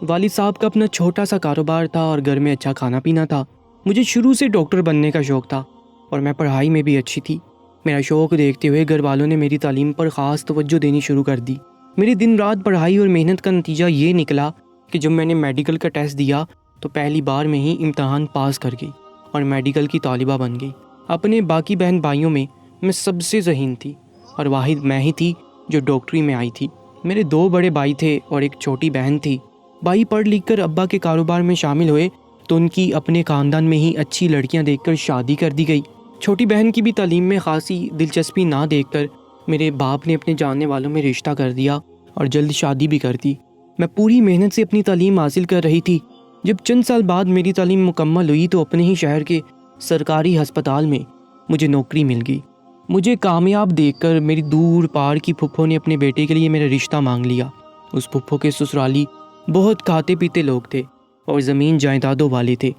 والد صاحب کا اپنا چھوٹا سا کاروبار تھا اور گھر میں اچھا کھانا پینا تھا۔ مجھے شروع سے ڈاکٹر بننے کا شوق تھا اور میں پڑھائی میں بھی اچھی تھی۔ میرا شوق دیکھتے ہوئے گھر والوں نے میری تعلیم پر خاص توجہ دینی شروع کر دی۔ میری دن رات پڑھائی اور محنت کا نتیجہ یہ نکلا کہ جب میں نے میڈیکل کا ٹیسٹ دیا تو پہلی بار میں ہی امتحان پاس کر گئی اور میڈیکل کی طالبہ بن گئی۔ اپنے باقی بہن بھائیوں میں سب سے ذہین تھی اور واحد میں ہی تھی جو ڈاکٹری میں آئی تھی۔ میرے 2 بڑے بھائی تھے اور ایک چھوٹی بہن تھی۔ بھائی پڑھ لکھ کر ابا کے کاروبار میں شامل ہوئے تو ان کی اپنے خاندان میں ہی اچھی لڑکیاں دیکھ کر شادی کر دی گئی۔ چھوٹی بہن کی بھی تعلیم میں خاصی دلچسپی نہ دیکھ کر میرے باپ نے اپنے جاننے والوں میں رشتہ کر دیا اور جلد شادی بھی کر دی۔ میں پوری محنت سے اپنی تعلیم حاصل کر رہی تھی۔ جب چند سال بعد میری تعلیم مکمل ہوئی تو اپنے ہی شہر کے سرکاری ہسپتال میں مجھے نوکری مل گئی۔ مجھے کامیاب دیکھ کر میری دور پار کی پھپھو نے اپنے بیٹے کے لیے میرا رشتہ مانگ لیا۔ اس پھپھو کے سسرالی بہت کھاتے پیتے لوگ تھے اور زمین جائیدادوں والے تھے۔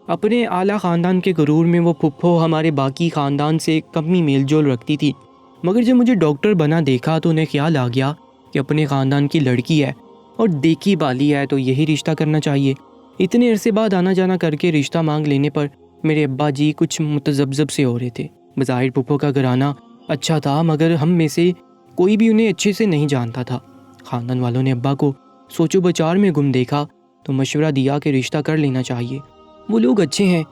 اپنے اعلیٰ خاندان کے غرور میں وہ پھپھو ہمارے باقی خاندان سے کم ہی میل جول رکھتی تھی، مگر جب مجھے ڈاکٹر بنا دیکھا تو انہیں خیال آ گیا کہ اپنے خاندان کی لڑکی ہے اور دیکھی بالی ہے تو یہی رشتہ کرنا چاہیے۔ اتنے عرصے بعد آنا جانا کر کے رشتہ مانگ لینے پر میرے ابا جی کچھ متذبذب سے ہو رہے تھے۔ بظاہر پھپھو کا گھرانہ اچھا تھا مگر ہم میں سے کوئی بھی انہیں اچھے سے نہیں جانتا تھا۔ خاندان والوں نے ابا کو سوچو بچار میں گم دیکھا تو مشورہ دیا کہ رشتہ کر لینا چاہیے، وہ لوگ اچھے ہیں،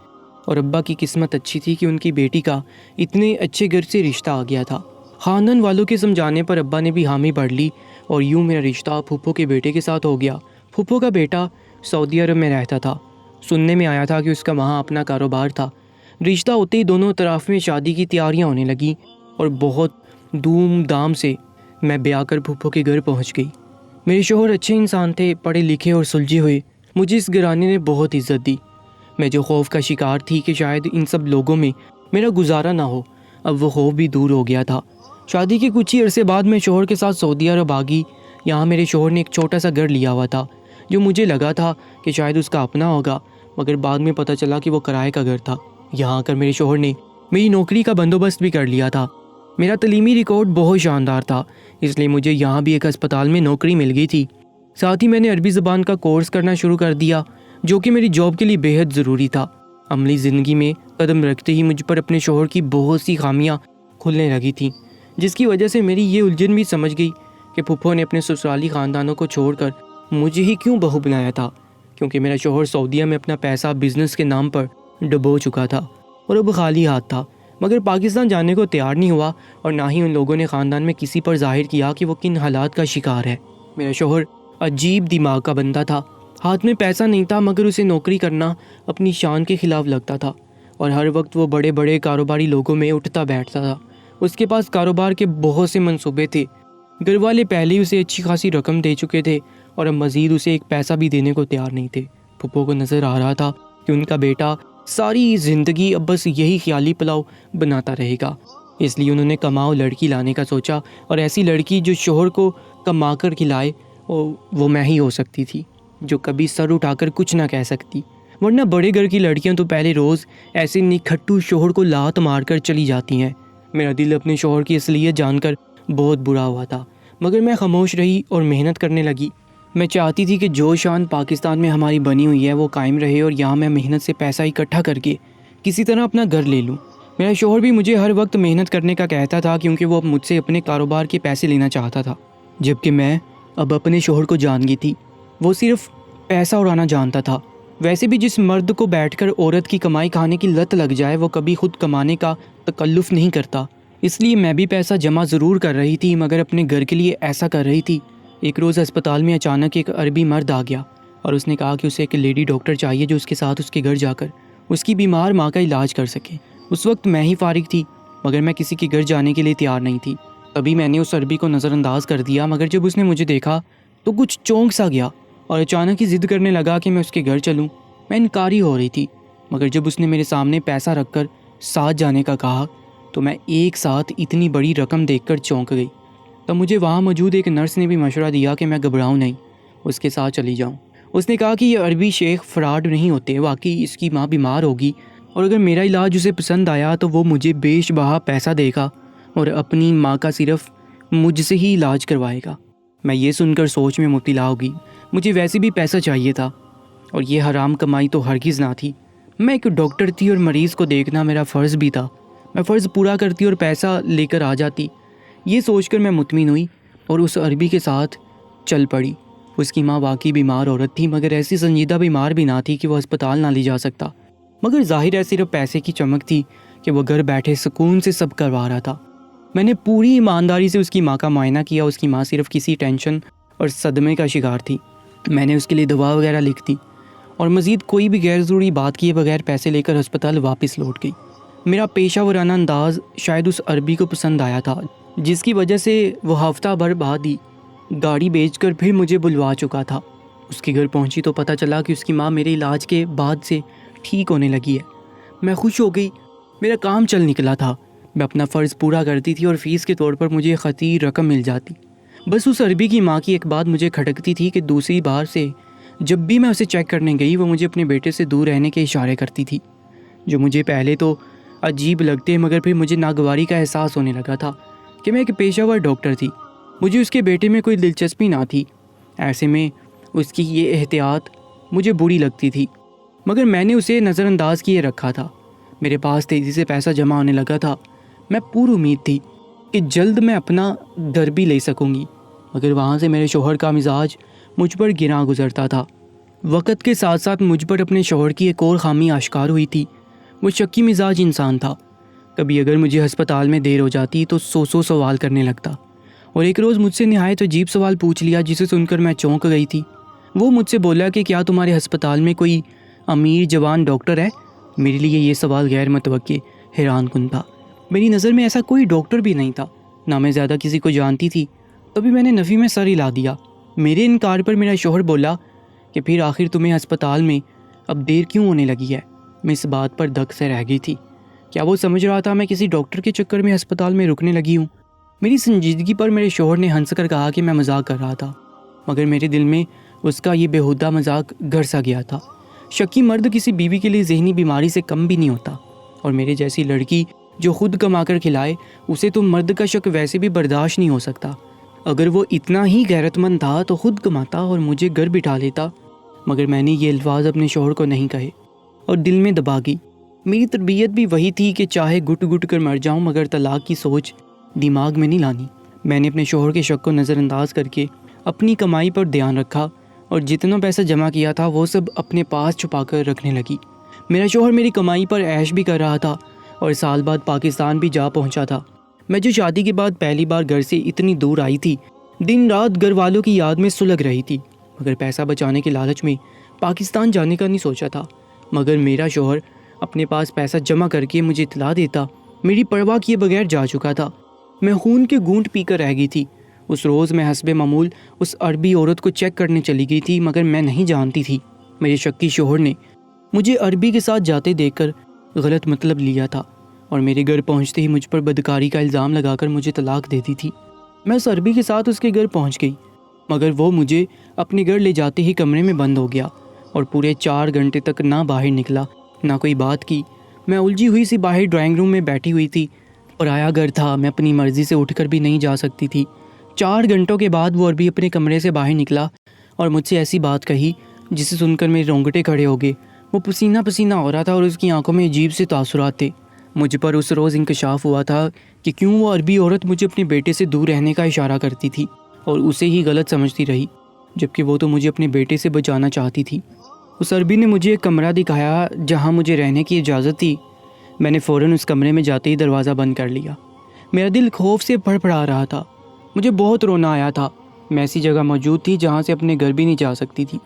اور ابا کی قسمت اچھی تھی کہ ان کی بیٹی کا اتنے اچھے گھر سے رشتہ آ گیا تھا۔ خاندان والوں کے سمجھانے پر ابا نے بھی حامی بھر لی اور یوں میرا رشتہ پھپھو کے بیٹے کے ساتھ ہو گیا۔ پھپھو کا بیٹا سعودی عرب میں رہتا تھا۔ سننے میں آیا تھا کہ اس کا وہاں اپنا کاروبار تھا۔ رشتہ ہوتے ہی دونوں طرف میں شادی کی تیاریاں ہونے لگیں اور بہت دھوم دھام سے میں بیاہ کر پھپھو کے گھر پہنچ گئی۔ میرے شوہر اچھے انسان تھے، پڑھے لکھے اور سلجھے ہوئے۔ مجھے اس گھرانے نے بہت عزت دی۔ میں جو خوف کا شکار تھی کہ شاید ان سب لوگوں میں میرا گزارا نہ ہو، اب وہ خوف بھی دور ہو گیا تھا۔ شادی کے کچھ ہی عرصے بعد میں شوہر کے ساتھ سعودی عرب آ گئی۔ یہاں میرے شوہر نے ایک چھوٹا سا گھر لیا ہوا تھا جو مجھے لگا تھا کہ شاید اس کا اپنا ہوگا، مگر بعد میں پتہ چلا کہ وہ کرائے کا گھر تھا۔ یہاں آ کر میرے شوہر نے میری نوکری کا بندوبست بھی کر لیا تھا۔ میرا تعلیمی ریکارڈ بہت شاندار تھا، اس لیے مجھے یہاں بھی ایک ہسپتال میں نوکری مل گئی تھی۔ ساتھ ہی میں نے عربی زبان کا کورس کرنا شروع کر دیا جو کہ میری جاب کے لیے بے حد ضروری تھا۔ عملی زندگی میں قدم رکھتے ہی مجھ پر اپنے شوہر کی بہت سی خامیاں کھلنے لگی تھیں، جس کی وجہ سے میری یہ الجھن بھی سمجھ گئی کہ پھپھو نے اپنے سسرالی خاندانوں کو چھوڑ کر مجھے ہی کیوں بہو بنایا تھا، کیونکہ میرا شوہر سعودیہ میں اپنا پیسہ بزنس کے نام پر ڈبو چکا تھا اور اب خالی ہاتھ تھا، مگر پاکستان جانے کو تیار نہیں ہوا اور نہ ہی ان لوگوں نے خاندان میں کسی پر ظاہر کیا کہ وہ کن حالات کا شکار ہے۔ میرا شوہر عجیب دماغ کا بندہ تھا، ہاتھ میں پیسہ نہیں تھا مگر اسے نوکری کرنا اپنی شان کے خلاف لگتا تھا اور ہر وقت وہ بڑے بڑے کاروباری لوگوں میں اٹھتا بیٹھتا تھا۔ اس کے پاس کاروبار کے بہت سے منصوبے تھے، گھر والے پہلے ہی اسے اچھی خاصی رقم دے چکے تھے اور اب مزید اسے ایک پیسہ بھی دینے کو تیار نہیں تھے۔ پھپھو کو نظر آ رہا تھا کہ ان کا بیٹا ساری زندگی اب بس یہی خیالی پلاؤ بناتا رہے گا، اس لیے انہوں نے کماؤ لڑکی لانے کا سوچا، اور ایسی لڑکی جو شوہر کو کما کر کھلائے وہ میں ہی ہو سکتی تھی، جو کبھی سر اٹھا کر کچھ نہ کہہ سکتی، ورنہ بڑے گھر کی لڑکیاں تو پہلے روز ایسے نکھٹو شوہر کو لات مار کر چلی جاتی ہیں۔ میرا دل اپنے شوہر کی اصلیت جان کر بہت برا ہوا تھا، مگر میں خاموش رہی اور محنت کرنے لگی۔ میں چاہتی تھی کہ جو شان پاکستان میں ہماری بنی ہوئی ہے وہ قائم رہے اور یہاں میں محنت سے پیسہ اکٹھا کر کے کسی طرح اپنا گھر لے لوں۔ میرا شوہر بھی مجھے ہر وقت محنت کرنے کا کہتا تھا کیونکہ وہ اب مجھ سے اپنے کاروبار کے پیسے لینا چاہتا تھا، جبکہ میں اب اپنے شوہر کو جان گئی تھی، وہ صرف پیسہ اڑانا جانتا تھا۔ ویسے بھی جس مرد کو بیٹھ کر عورت کی کمائی کھانے کی لت لگ جائے وہ کبھی خود کمانے کا تکلف نہیں کرتا، اس لیے میں بھی پیسہ جمع ضرور کر رہی تھی مگر اپنے گھر کے لیے ایسا کر رہی تھی۔ ایک روز ہسپتال میں اچانک ایک عربی مرد آ گیا اور اس نے کہا کہ اسے ایک لیڈی ڈاکٹر چاہیے جو اس کے ساتھ اس کے گھر جا کر اس کی بیمار ماں کا علاج کر سکے۔ اس وقت میں ہی فارغ تھی مگر میں کسی کے گھر جانے کے لیے تیار نہیں تھی۔ تبھی میں نے اس عربی کو نظر انداز کر دیا، مگر جب اس نے مجھے دیکھا تو کچھ چونک سا گیا اور اچانک ہی ضد کرنے لگا کہ میں اس کے گھر چلوں۔ میں انکاری ہو رہی تھی، مگر جب اس نے میرے سامنے پیسہ رکھ کر ساتھ جانے کا کہا تو میں ایک ساتھ اتنی بڑی رقم دیکھ کر چونک گئی۔ تب مجھے وہاں موجود ایک نرس نے بھی مشورہ دیا کہ میں گھبراؤں نہیں، اس کے ساتھ چلی جاؤں۔ اس نے کہا کہ یہ عربی شیخ فراڈ نہیں ہوتے، واقعی اس کی ماں بیمار ہوگی اور اگر میرا علاج اسے پسند آیا تو وہ مجھے بیش بہا پیسہ دے گا اور اپنی ماں کا صرف مجھ سے ہی علاج کروائے گا۔ میں یہ سن کر سوچ میں مبتلا ہو گئی، مجھے ویسے بھی پیسہ چاہیے تھا اور یہ حرام کمائی تو ہرگز نہ تھی۔ میں ایک ڈاکٹر تھی اور مریض کو دیکھنا میرا فرض بھی تھا۔ میں فرض پورا کرتی اور پیسہ لے کر آ جاتی۔ یہ سوچ کر میں مطمئن ہوئی اور اس عربی کے ساتھ چل پڑی۔ اس کی ماں واقعی بیمار عورت تھی، مگر ایسی سنجیدہ بیمار بھی نہ تھی کہ وہ ہسپتال نہ لی جا سکتا، مگر ظاہر ہے صرف پیسے کی چمک تھی کہ وہ گھر بیٹھے سکون سے سب کروا رہا تھا۔ میں نے پوری ایمانداری سے اس کی ماں کا معائنہ کیا۔ اس کی ماں صرف کسی ٹینشن اور صدمے کا شکار تھی۔ میں نے اس کے لیے دوا وغیرہ لکھ دی اور مزید کوئی بھی غیر ضروری بات کیے بغیر پیسے لے کر ہسپتال واپس لوٹ گئی۔ میرا پیشہ ورانہ انداز شاید اس عربی کو پسند آیا تھا، جس کی وجہ سے وہ ہفتہ بھر بعد ہی گاڑی بیچ کر پھر مجھے بلوا چکا تھا۔ اس کے گھر پہنچی تو پتہ چلا کہ اس کی ماں میرے علاج کے بعد سے ٹھیک ہونے لگی ہے۔ میں خوش ہو گئی، میرا کام چل نکلا تھا۔ میں اپنا فرض پورا کرتی تھی اور فیس کے طور پر مجھے خطیر رقم مل جاتی۔ بس اس عربی کی ماں کی ایک بات مجھے کھٹکتی تھی کہ دوسری بار سے جب بھی میں اسے چیک کرنے گئی وہ مجھے اپنے بیٹے سے دور رہنے کے اشارے کرتی تھی، جو مجھے پہلے تو عجیب لگتے مگر پھر مجھے ناگواری کا احساس ہونے لگا تھا کہ میں ایک پیشہ ور ڈاکٹر تھی، مجھے اس کے بیٹے میں کوئی دلچسپی نہ تھی۔ ایسے میں اس کی یہ احتیاط مجھے بری لگتی تھی، مگر میں نے اسے نظر انداز کیے رکھا تھا۔ میرے پاس تیزی سے پیسہ جمع ہونے لگا تھا۔ میں پوری امید تھی کہ جلد میں اپنا گھر بھی لے سکوں گی، مگر وہاں سے میرے شوہر کا مزاج مجھ پر گراں گزرتا تھا۔ وقت کے ساتھ ساتھ مجھ پر اپنے شوہر کی ایک اور خامی آشکار ہوئی تھی۔ وہ شکی مزاج انسان تھا۔ کبھی اگر مجھے ہسپتال میں دیر ہو جاتی تو سو سوال کرنے لگتا، اور ایک روز مجھ سے نہایت عجیب سوال پوچھ لیا جسے سن کر میں چونک گئی تھی۔ وہ مجھ سے بولا کہ کیا تمہارے ہسپتال میں کوئی امیر جوان ڈاکٹر ہے؟ میرے لیے یہ سوال غیر متوقع حیران کن تھا۔ میری نظر میں ایسا کوئی ڈاکٹر بھی نہیں تھا، نہ میں زیادہ کسی کو جانتی تھی۔ تبھی میں نے نفی میں سر ہلا دیا۔ میرے انکار پر میرا شوہر بولا کہ پھر آخر تمہیں ہسپتال میں اب دیر کیوں ہونے لگی ہے؟ میں اس بات پر دک سے رہ گئی تھی۔ کیا وہ سمجھ رہا تھا میں کسی ڈاکٹر کے چکر میں ہسپتال میں رکنے لگی ہوں؟ میری سنجیدگی پر میرے شوہر نے ہنس کر کہا کہ میں مذاق کر رہا تھا، مگر میرے دل میں اس کا یہ بیہودہ مذاق گھر سا گیا تھا۔ شکی مرد کسی بیوی کے لیے ذہنی بیماری سے کم بھی نہیں ہوتا، اور میرے جیسی لڑکی جو خود کما کر کھلائے اسے تو مرد کا شک ویسے بھی برداشت نہیں ہو سکتا۔ اگر وہ اتنا ہی غیرت مند تھا تو خود کماتا اور مجھے گھر بٹھا لیتا، مگر میں نے یہ الفاظ اپنے شوہر کو نہیں کہے اور دل میں دبا گئی۔ میری تربیت بھی وہی تھی کہ چاہے گٹ گٹ کر مر جاؤں مگر طلاق کی سوچ دماغ میں نہیں لانی۔ میں نے اپنے شوہر کے شک کو نظر انداز کر کے اپنی کمائی پر دھیان رکھا اور جتنا پیسہ جمع کیا تھا وہ سب اپنے پاس چھپا کر رکھنے لگی۔ میرا شوہر میری کمائی پر عیش بھی کر رہا تھا اور سال بعد پاکستان بھی جا پہنچا تھا۔ میں جو شادی کے بعد پہلی بار گھر سے اتنی دور آئی تھی، دن رات گھر والوں کی یاد میں سلگ رہی تھی، مگر پیسہ بچانے کے لالچ میں پاکستان جانے کا نہیں سوچا تھا۔ مگر میرا شوہر اپنے پاس پیسہ جمع کر کے مجھے اطلاع دیتا، میری پرواہ کیے بغیر جا چکا تھا۔ میں خون کے گھونٹ پی کر رہ گئی تھی۔ اس روز میں حسب معمول اس عربی عورت کو چیک کرنے چلی گئی تھی، مگر میں نہیں جانتی تھی میرے شکی شوہر نے مجھے عربی کے ساتھ جاتے دیکھ کر غلط مطلب لیا تھا اور میرے گھر پہنچتے ہی مجھ پر بدکاری کا الزام لگا کر مجھے طلاق دیتی تھی۔ میں اس عربی کے ساتھ اس کے گھر پہنچ گئی، مگر وہ مجھے اپنے گھر لے جاتے ہی کمرے میں بند ہو گیا اور پورے 4 گھنٹے تک نہ باہر نکلا نہ کوئی بات کی۔ میں الجھی ہوئی سی باہر ڈرائنگ روم میں بیٹھی ہوئی تھی اور آیا گھر تھا، میں اپنی مرضی سے اٹھ کر بھی نہیں جا سکتی تھی۔ 4 گھنٹوں کے بعد وہ عربی اپنے کمرے سے باہر نکلا اور مجھ سے ایسی بات کہی جسے سن کر میرے رونگٹے کھڑے ہو گئے۔ وہ پسینہ پسینہ ہو رہا تھا اور اس کی آنکھوں میں عجیب سے تاثرات تھے۔ مجھ پر اس روز انکشاف ہوا تھا کہ کیوں وہ عربی عورت مجھے اپنے بیٹے سے دور رہنے کا اشارہ کرتی تھی اور اسے ہی غلط سمجھتی رہی، جبکہ وہ تو مجھے اپنے بیٹے سے بچانا چاہتی تھی۔ اس عربی نے مجھے ایک کمرہ دکھایا جہاں مجھے رہنے کی اجازت تھی۔ میں نے فوراً اس کمرے میں جاتے ہی دروازہ بند کر لیا۔ میرا دل خوف سے پھڑپڑا رہا تھا، مجھے بہت رونا آیا تھا۔ میں ایسی جگہ موجود تھی جہاں سے اپنے گھر بھی نہیں جا سکتی تھی۔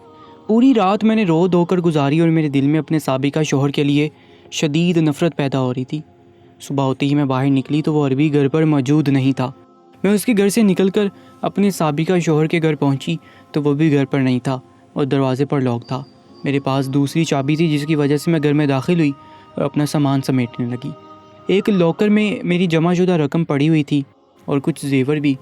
پوری رات میں نے رو دھو کر گزاری اور میرے دل میں اپنے سابقہ شوہر کے لیے شدید نفرت پیدا ہو رہی تھی۔ صبح ہوتے ہی میں باہر نکلی تو وہ عربی گھر پر موجود نہیں تھا۔ میں اس کے گھر سے نکل کر اپنے سابقہ شوہر کے گھر پہنچی تو وہ بھی گھر پر نہیں تھا اور دروازے پر لاک تھا۔ میرے پاس دوسری چابی تھی جس کی وجہ سے میں گھر میں داخل ہوئی اور اپنا سامان سمیٹنے لگی۔ ایک لاکر میں میری جمع شدہ رقم پڑی ہوئی تھی اور کچھ زیور بھی۔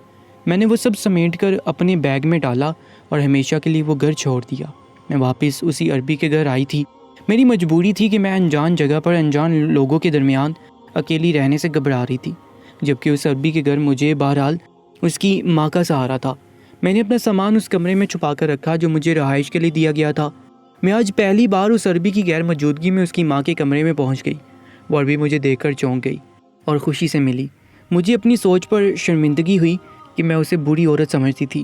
میں نے وہ سب سمیٹ کر اپنے بیگ میں ڈالا اور ہمیشہ کے لیے وہ گھر چھوڑ دیا۔ میں واپس اسی عربی کے گھر آئی تھی۔ میری مجبوری تھی کہ میں انجان جگہ پر انجان لوگوں کے درمیان اکیلی رہنے سے گھبرا رہی تھی، جبکہ اس عربی کے گھر مجھے بہرحال اس کی ماں کا سہارا تھا۔ میں نے اپنا سامان اس کمرے میں چھپا کر رکھا جو مجھے رہائش کے لیے دیا گیا تھا۔ میں آج پہلی بار اس عربی کی غیر موجودگی میں اس کی ماں کے کمرے میں پہنچ گئی۔ وہ عربی مجھے دیکھ کر چونک گئی اور خوشی سے ملی۔ مجھے اپنی سوچ پر شرمندگی ہوئی کہ میں اسے بری عورت سمجھتی تھی۔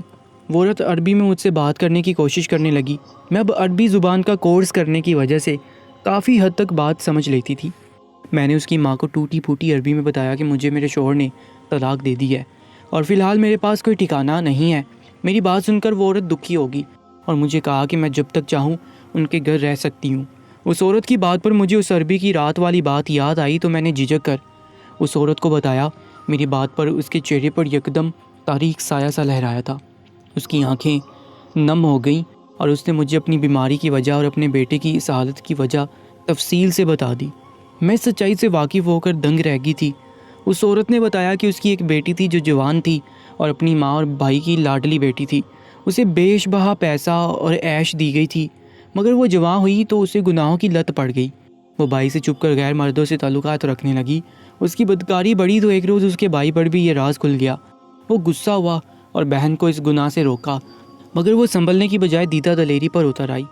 وہ عورت عربی میں مجھ سے بات کرنے کی کوشش کرنے لگی۔ میں اب عربی زبان کا کورس کرنے کی وجہ سے کافی حد تک بات سمجھ لیتی تھی۔ میں نے اس کی ماں کو ٹوٹی پھوٹی عربی میں بتایا کہ مجھے میرے شوہر نے طلاق دے دی ہے اور فی الحال میرے پاس کوئی ٹھکانہ نہیں ہے۔ میری بات سن کر وہ عورت دکھی ہوگی اور مجھے کہا کہ میں جب تک چاہوں ان کے گھر رہ سکتی ہوں۔ اس عورت کی بات پر مجھے اس عربی کی رات والی بات یاد آئی تو میں نے جھجک کر اس عورت کو بتایا۔ میری بات پر اس کے چہرے پر یکدم تاریک سایہ سا لہرایا تھا۔ اس کی آنکھیں نم ہو گئیں اور اس نے مجھے اپنی بیماری کی وجہ اور اپنے بیٹے کی اس حالت کی وجہ تفصیل سے بتا دی۔ میں سچائی سے واقف ہو کر دنگ رہ گئی تھی۔ اس عورت نے بتایا کہ اس کی ایک بیٹی تھی جو جوان تھی اور اپنی ماں اور بھائی کی لاڈلی بیٹی تھی۔ اسے بیش بہا پیسہ اور عیش دی گئی تھی، مگر وہ جوان ہوئی تو اسے گناہوں کی لت پڑ گئی۔ وہ بھائی سے چھپ کر غیر مردوں سے تعلقات رکھنے لگی۔ اس کی بدکاری بڑھی تو ایک روز اس کے بھائی پر بھی یہ راز کھل گیا۔ وہ غصہ ہوا اور بہن کو اس گناہ سے روکا، مگر وہ سنبھلنے کی بجائے دیدہ دلیری پر اتر آئی۔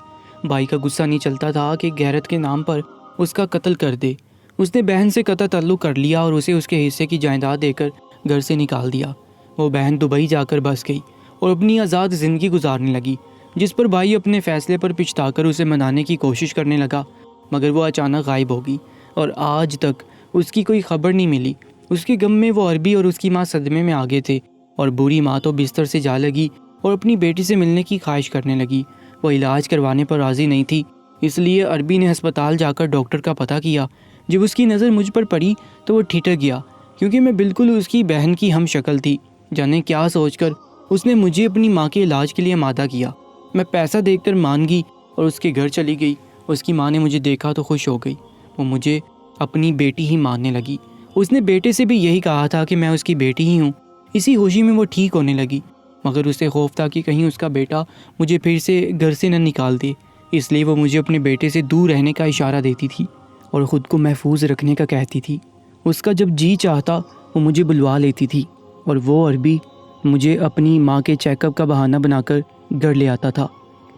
بھائی کا غصہ نہیں چلتا تھا کہ غیرت کے نام پر اس کا قتل کر دے۔ اس نے بہن سے قطع تعلق کر لیا اور اسے اس کے حصے کی جائیداد دے کر گھر سے نکال دیا۔ وہ بہن دبئی جا کر بس گئی اور اپنی آزاد زندگی گزارنے لگی، جس پر بھائی اپنے فیصلے پر پچھتا کر اسے منانے کی کوشش کرنے لگا، مگر وہ اچانک غائب ہو گئی اور آج تک اس کی کوئی خبر نہیں ملی۔ اس کے غم میں وہ عربی اور اس کی ماں صدمے میں آگے تھے اور بوڑھی ماں تو بستر سے جا لگی اور اپنی بیٹی سے ملنے کی خواہش کرنے لگی۔ وہ علاج کروانے پر راضی نہیں تھی، اس لیے عربی نے ہسپتال جا کر ڈاکٹر کا پتہ کیا۔ جب اس کی نظر مجھ پر پڑی تو وہ ٹھٹک گیا، کیونکہ میں بالکل اس کی بہن کی ہم شکل تھی۔ جانے کیا سوچ کر اس نے مجھے اپنی ماں کے علاج کے لیے آمادہ کیا۔ میں پیسہ دیکھ کر مان گئی اور اس کے گھر چلی گئی۔ اس کی ماں نے مجھے دیکھا تو خوش ہو گئی۔ وہ مجھے اپنی بیٹی ہی ماننے لگی۔ اس نے بیٹے سے بھی یہی کہا تھا کہ میں اس کی بیٹی ہی ہوں۔ اسی خوشی میں وہ ٹھیک ہونے لگی، مگر اسے خوف تھا کہ کہیں اس کا بیٹا مجھے پھر سے گھر سے نہ نکال دے، اس لیے وہ مجھے اپنے بیٹے سے دور رہنے کا اشارہ دیتی تھی اور خود کو محفوظ رکھنے کا کہتی تھی۔ اس کا جب جی چاہتا وہ مجھے بلوا لیتی تھی اور وہ عربی مجھے اپنی ماں کے چیک اپ کا بہانہ بنا کر گھر لے آتا تھا۔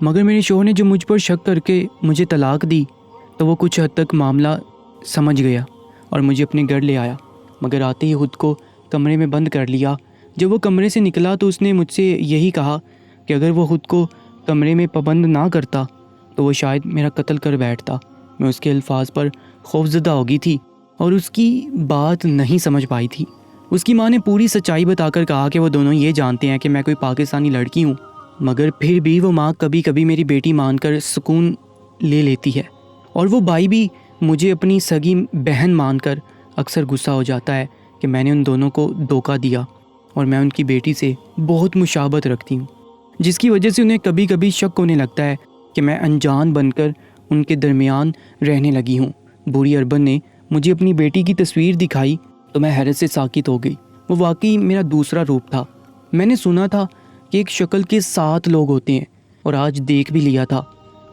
مگر میرے شوہر نے جب مجھ پر شک کر کے مجھے طلاق دی تو وہ کچھ حد تک معاملہ سمجھ گیا اور مجھے اپنے گھر لے آیا، مگر آتے ہی خود کو کمرے میں بند کر لیا۔ جب وہ کمرے سے نکلا تو اس نے مجھ سے یہی کہا کہ اگر وہ خود کو کمرے میں پابند نہ کرتا تو وہ شاید میرا قتل کر بیٹھتا۔ میں اس کے الفاظ پر خوفزدہ ہو گئی تھی اور اس کی بات نہیں سمجھ پائی تھی۔ اس کی ماں نے پوری سچائی بتا کر کہا کہ وہ دونوں یہ جانتے ہیں کہ میں کوئی پاکستانی لڑکی ہوں، مگر پھر بھی وہ ماں کبھی کبھی میری بیٹی مان کر سکون لے لیتی ہے، اور وہ بھائی بھی مجھے اپنی سگی بہن مان کر اکثر غصہ ہو جاتا ہے کہ میں نے ان دونوں کو دھوکہ دیا اور میں ان کی بیٹی سے بہت مشابہت رکھتی ہوں، جس کی وجہ سے انہیں کبھی کبھی شک ہونے لگتا ہے کہ میں انجان بن کر ان کے درمیان رہنے لگی ہوں۔ بوڑھی اربن نے مجھے اپنی بیٹی کی تصویر دکھائی تو میں حیرت سے ساکت ہو گئی۔ وہ واقعی میرا دوسرا روپ تھا۔ میں نے سنا تھا کہ ایک شکل کے 7 لوگ ہوتے ہیں اور آج دیکھ بھی لیا تھا۔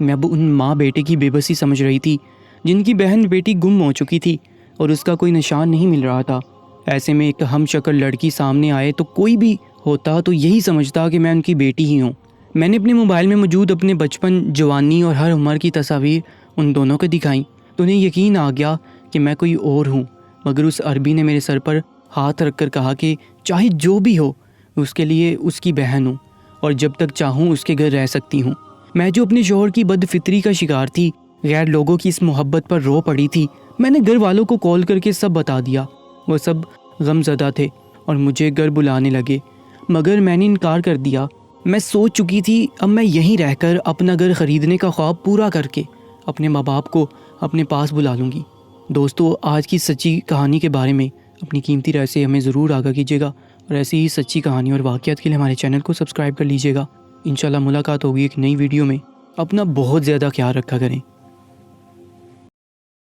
میں اب ان ماں بیٹے کی بے بسی سمجھ رہی تھی جن کی بہن بیٹی گم ہو چکی تھی اور اس کا کوئی نشان نہیں مل رہا تھا۔ ایسے میں ایک ہم شکل لڑکی سامنے آئے تو کوئی بھی ہوتا تو یہی سمجھتا کہ میں ان کی بیٹی ہی ہوں۔ میں نے اپنے موبائل میں موجود اپنے بچپن، جوانی اور ہر عمر کی تصاویر ان دونوں کو دکھائیں تو انہیں یقین آ گیا کہ میں کوئی اور ہوں، مگر اس عربی نے میرے سر پر ہاتھ رکھ کر کہا کہ چاہے جو بھی ہو اس کے لیے اس کی بہن ہوں اور جب تک چاہوں اس کے گھر رہ سکتی ہوں۔ میں جو اپنے شوہر کی بد فطری کا شکار تھی، غیر لوگوں کی اس محبت پر رو پڑی تھی، میں نے گھر والوں کو کال کر کے سب بتا دیا۔ وہ سب غم زدہ تھے اور مجھے گھر بلانے لگے، مگر میں نے انکار کر دیا۔ میں سوچ چکی تھی اب میں یہیں رہ کر اپنا گھر خریدنے کا خواب پورا کر کے اپنے ماں باپ کو اپنے پاس بلا لوں گی۔ دوستو، آج کی سچی کہانی کے بارے میں اپنی قیمتی رائے سے ہمیں ضرور آگاہ کیجیے گا اور ایسی ہی سچی کہانی اور واقعات کے لیے ہمارے چینل کو سبسکرائب کر لیجیے گا۔ انشاءاللہ ملاقات ہوگی ایک نئی ویڈیو میں۔ اپنا بہت زیادہ خیال رکھا کریں۔